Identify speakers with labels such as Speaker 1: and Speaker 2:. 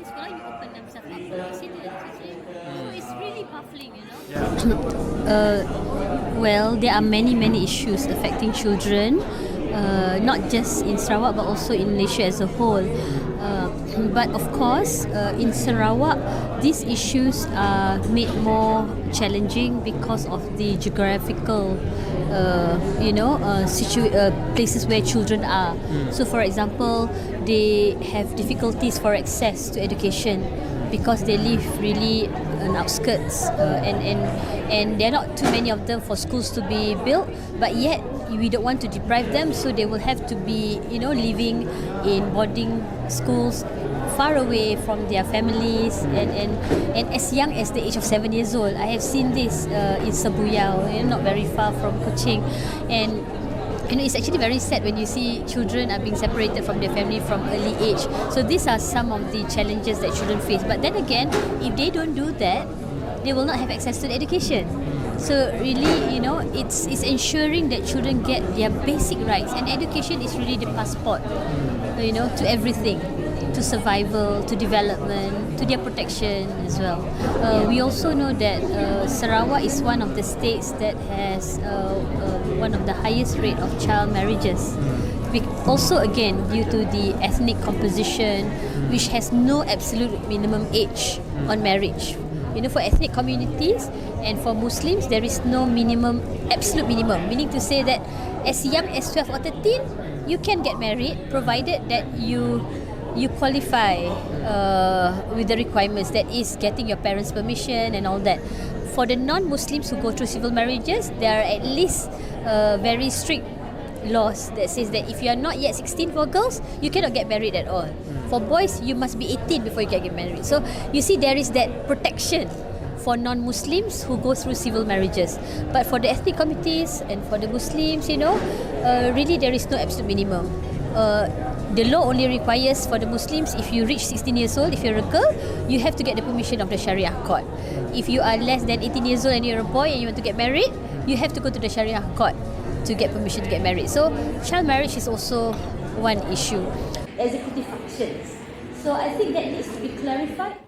Speaker 1: sekolah, you open themselves up for citizens. So it's really baffling, you know.
Speaker 2: Well, there are many issues affecting children, not just in Sarawak but also in Malaysia as a whole. But of course, in Sarawak, these issues are made more challenging because of the geographical, places where children are. So, for example, they have difficulties for access to education because they live really on outskirts, and there are not too many of them for schools to be built, but yet we don't want to deprive them, so they will have to be living in boarding schools far away from their families, and as young as the age of 7 years old. I have seen this in Sabuyao, not very far from Kuching, and it's actually very sad when you see children are being separated from their family from early age. So these are some of the challenges that children face. But then again, if they don't do that, they will not have access to education. So really, it's ensuring that children get their basic rights, and education is really the passport, to everything, to survival, to development, to their protection as well. We also know that Sarawak is one of the states that has one of the highest rate of child marriages. Also, again, due to the ethnic composition, which has no absolute minimum age on marriage. For ethnic communities and for Muslims, there is no absolute minimum, meaning to say that as young as 12 or 13, you can get married, provided that you qualify with the requirements, that is getting your parents' permission and all that. For the non-Muslims who go through civil marriages, there are at least very strict laws that says that if you are not yet 16 for girls, you cannot get married at all. For boys, you must be 18 before you can get married. So you see, there is that protection for non-Muslims who go through civil marriages. But for the ethnic communities and for the Muslims, really there is no absolute minimum. The law only requires for the Muslims, if you reach 16 years old, if you're a girl, you have to get the permission of the Sharia court. If you are less than 18 years old and you're a boy and you want to get married, you have to go to the Sharia court to get permission to get married. So child marriage is also one issue. Executive functions. So I think that needs to be clarified.